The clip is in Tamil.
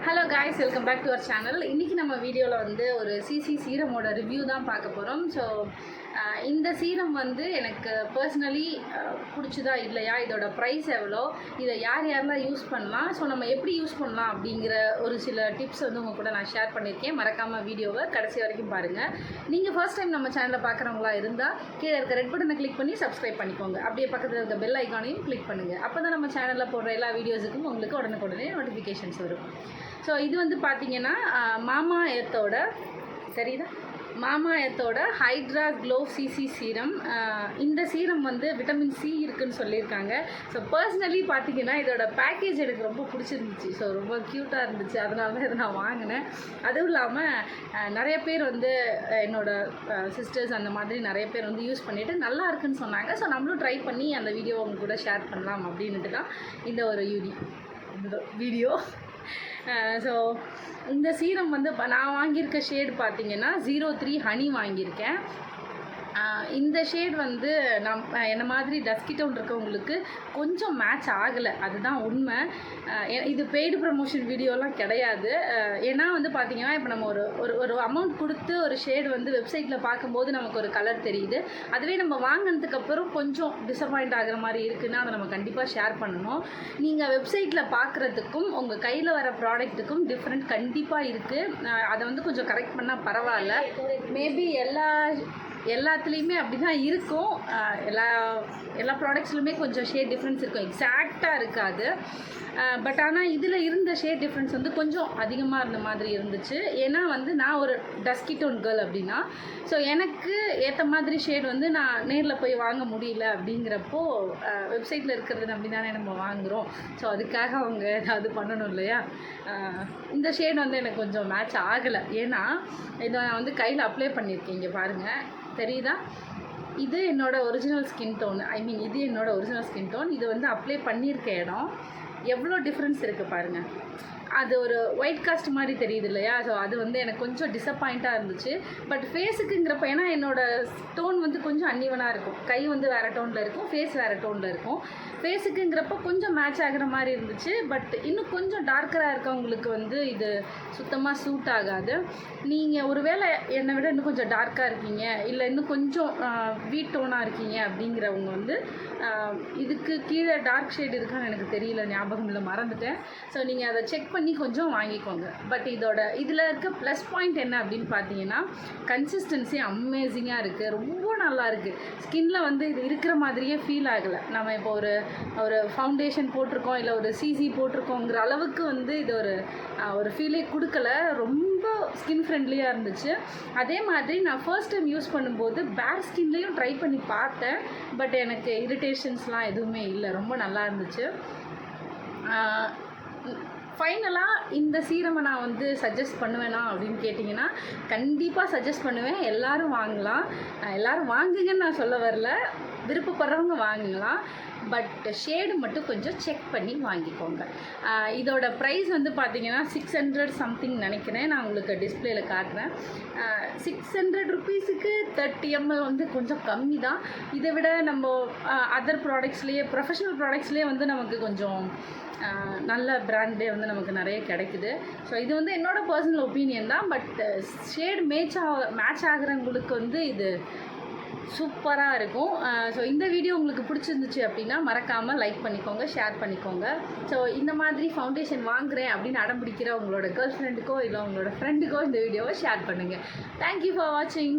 Hello guys, welcome back to our channel. இன்றைக்கி நம்ம வீடியோவில் வந்து ஒரு சிசி சீரமோட ரிவ்யூ தான் பார்க்க போகிறோம். ஸோ இந்த சீரம் வந்து எனக்கு பர்சனலி பிடிச்சதா இல்லையா, இதோட ப்ரைஸ் எவ்வளோ, இதை யாரெல்லாம் யூஸ் பண்ணலாம், ஸோ நம்ம எப்படி யூஸ் பண்ணலாம் அப்படிங்கிற ஒரு சில டிப்ஸ் வந்து உங்கள் கூட நான் ஷேர் பண்ணியிருக்கேன். மறக்காமல் வீடியோவை கடைசி வரைக்கும் பாருங்கள். நீங்கள் ஃபர்ஸ்ட் டைம் நம்ம சேனலில் பார்க்குறவங்களா இருந்தால் கீழே இருக்க ரெட் பட்டனை கிளிக் பண்ணி சப்ஸ்கிரைப் பண்ணிக்கோங்க. அப்படியே பக்கத்தில் இருக்க பெல் ஐக்கானையும் கிளிக் பண்ணுங்கள். அப்போ தான் நம்ம சேனலில் போடுற எல்லா வீடியோஸுக்கும் உங்களுக்கு உடனுக்குடனே நோட்டிஃபிகேஷன்ஸ் வரும். ஸோ இது வந்து பார்த்திங்கன்னா மாமா எர்த்தோட தெரியுதா, மாமா எர்த்தோட ஹைட்ரா க்ளோ சிசி சீரம். இந்த சீரம் வந்து விட்டமின் சி இருக்குதுன்னு சொல்லியிருக்காங்க. ஸோ பர்சனலி பார்த்திங்கன்னா இதோட பேக்கேஜ் எனக்கு ரொம்ப பிடிச்சிருந்துச்சு. ஸோ ரொம்ப க்யூட்டாக இருந்துச்சு, அதனால தான் இதை நான் வாங்கினேன். அதுவும் இல்லாமல் நிறைய பேர் வந்து என்னோடய சிஸ்டர்ஸ் அந்த மாதிரி நிறைய பேர் வந்து யூஸ் பண்ணிவிட்டு நல்லா இருக்குன்னு சொன்னாங்க. ஸோ நம்மளும் ட்ரை பண்ணி அந்த வீடியோ அவங்க கூட ஷேர் பண்ணலாம் அப்படின்ட்டு தான் இந்த ஒரு வீடியோ. ஸோ இந்த சீரம் வந்து நான் வாங்கியிருக்க ஷேடு பார்த்திங்கன்னா 03 ஹனி வாங்கியிருக்கேன். இந்த ஷேட் வந்து என்ன மாதிரி டஸ்கி டோன் இருக்கவங்களுக்கு கொஞ்சம் மேட்ச் ஆகலை, அதுதான் உண்மை. இது பெய்டு ப்ரமோஷன் வீடியோலாம் கிடையாது. ஏன்னா வந்து பார்த்திங்கன்னா இப்போ நம்ம ஒரு அமௌண்ட் கொடுத்து ஒரு ஷேடு வந்து வெப்சைட்டில் பார்க்கும்போது நமக்கு ஒரு கலர் தெரியுது. அதுவே நம்ம வாங்கினதுக்கப்புறம் கொஞ்சம் டிசப்பாயிண்ட் ஆகிற மாதிரி இருக்குன்னா அதை நம்ம கண்டிப்பாக ஷேர் பண்ணணும். நீங்கள் வெப்சைட்டில் பார்க்குறதுக்கும் உங்கள் கையில் வர ப்ராடக்ட்டுக்கும் டிஃப்ரெண்ட் கண்டிப்பாக இருக்குது. அதை வந்து கொஞ்சம் கரெக்ட் பண்ணால் பரவாயில்ல. மேபி எல்லாத்துலேயுமே அப்படி தான் இருக்கும். எல்லா ப்ராடக்ட்ஸ்லையுமே கொஞ்சம் ஷேட் டிஃப்ரென்ஸ் இருக்கும், எக்ஸாக்டாக இருக்காது. பட் ஆனால் இதில் இருந்த ஷேட் டிஃப்ரென்ஸ் வந்து கொஞ்சம் அதிகமாக இருந்த மாதிரி இருந்துச்சு. ஏன்னா வந்து நான் ஒரு டஸ்கி டோன் கேர்ள் அப்படின்னா, ஸோ எனக்கு ஏற்ற மாதிரி ஷேட் வந்து நான் நேரில் போய் வாங்க முடியல. அப்படிங்கிறப்போ வெப்சைட்டில் இருக்கிறது அப்படி தானே நம்ம வாங்குகிறோம். ஸோ அதுக்காக அவங்க ஏதாவது பண்ணணும் இல்லையா. இந்த ஷேட் வந்து எனக்கு கொஞ்சம் மேட்ச் ஆகலை. ஏன்னா இதை நான் வந்து கையில் அப்ளை பண்ணியிருக்கேன். இங்கே பாருங்கள், தெரியுதா? இது என்னோடய ஒரிஜினல் ஸ்கின் டோன். இது என்னோடய ஒரிஜினல் ஸ்கின் டோன். இது வந்து அப்ளை பண்ணியிருக்க இடம் எவ்வளோ டிஃப்ரென்ஸ் இருக்குது பாருங்கள். அது ஒரு ஒயிட் காஸ்ட் மாதிரி தெரியுது இல்லையா. ஸோ அது வந்து எனக்கு கொஞ்சம் டிசப்பாயிண்ட்டாக இருந்துச்சு. பட் ஃபேஸுக்குங்கிறப்ப ஏன்னா என்னோடய டோன் வந்து கொஞ்சம் அன்னிவனாக இருக்கும். கை வந்து வேறு டோனில் இருக்கும், ஃபேஸ் வேறு டோனில் இருக்கும். ஃபேஸுக்குங்கிறப்ப கொஞ்சம் மேட்ச் ஆகிற மாதிரி இருந்துச்சு. பட் இன்னும் கொஞ்சம் டார்க்கராக இருக்கவங்களுக்கு வந்து இது சுத்தமாக சூட் ஆகாது. நீங்கள் ஒருவேளை என்னை விட இன்னும் கொஞ்சம் டார்க்காக இருக்கீங்க, இல்லை இன்னும் கொஞ்சம் வீட் டோனாக இருக்கீங்க அப்படிங்கிறவங்க வந்து இதுக்கு கீழே டார்க் ஷேட் இருக்கான்னு எனக்கு தெரியல, ஞாபகம் இல்லை, மறந்துட்டேன். ஸோ நீங்கள் அதை செக் பண்ணி கொஞ்சம் வாங்கிக்கோங்க. பட் இதில் இருக்க ப்ளஸ் பாயிண்ட் என்ன அப்படின்னு பார்த்தீங்கன்னா கன்சிஸ்டன்சி அமேசிங்காக இருக்குது, ரொம்ப நல்லா இருக்குது. ஸ்கின்ல வந்து இது இருக்கிற மாதிரியே ஃபீல் ஆகலை. நம்ம இப்போ ஒரு ஃபவுண்டேஷன் போட்டிருக்கோம், இல்லை ஒரு சிசி போட்டிருக்கோங்கிற அளவுக்கு வந்து இது ஒரு ஃபீலே கொடுக்கல. ரொம்ப ஸ்கின் ஃப்ரெண்ட்லியாக இருந்துச்சு. அதே மாதிரி நான் ஃபர்ஸ்ட் டைம் யூஸ் பண்ணும்போது பேர் ஸ்கின்லேயும் ட்ரை பண்ணி பார்த்தேன். பட் எனக்கு இரிட்டேஷன்ஸ்லாம் எதுவுமே இல்லை, ரொம்ப நல்லா இருந்துச்சு. ஃபைனலாக இந்த சீரமை நான் வந்து சஜஸ்ட் பண்ணுவேனா அப்படின்னு கேட்டிங்கன்னா கண்டிப்பாக சஜஸ்ட் பண்ணுவேன். எல்லோரும் வாங்கலாம், எல்லோரும் வாங்குங்கன்னு நான் சொல்ல வரல, விருப்பப்படுறவங்க வாங்கலாம். பட் ஷேடு மட்டும் கொஞ்சம் செக் பண்ணி வாங்கிக்கோங்க. இதோட ப்ரைஸ் வந்து பார்த்திங்கன்னா 600 சம்திங் நினைக்கிறேன். நான் உங்களுக்கு டிஸ்பிளேயில் காட்டுறேன். 600 ருப்பீஸுக்கு 30 ml வந்து கொஞ்சம் கம்மி தான். இதை விட நம்ம அதர் ப்ராடக்ட்ஸ்லேயே, ப்ரொஃபஷ்னல் ப்ராடக்ட்ஸ்லேயே வந்து நமக்கு கொஞ்சம் நல்ல பிராண்டே வந்து நமக்கு நிறைய கிடைக்குது. ஸோ இது வந்து என்னோடய பர்சனல் ஒப்பீனியன் தான். பட் ஷேட் மேட்ச் ஆகிறவங்களுக்கு வந்து இது சூப்பராக இருக்கும். ஸோ இந்த வீடியோ உங்களுக்கு பிடிச்சிருந்துச்சு அப்படின்னா மறக்காமல் லைக் பண்ணிக்கோங்க, ஷேர் பண்ணிக்கோங்க. ஸோ இந்த மாதிரி ஃபவுண்டேஷன் வாங்குகிறேன் அப்படின்னு அடம்பிடிக்கிற உங்களோட கேர்ள் ஃப்ரெண்டுக்கோ இல்லை உங்களோட ஃப்ரெண்டுக்கோ இந்த வீடியோவை ஷேர் பண்ணுங்கள். தேங்க்யூ ஃபார் வாட்சிங்.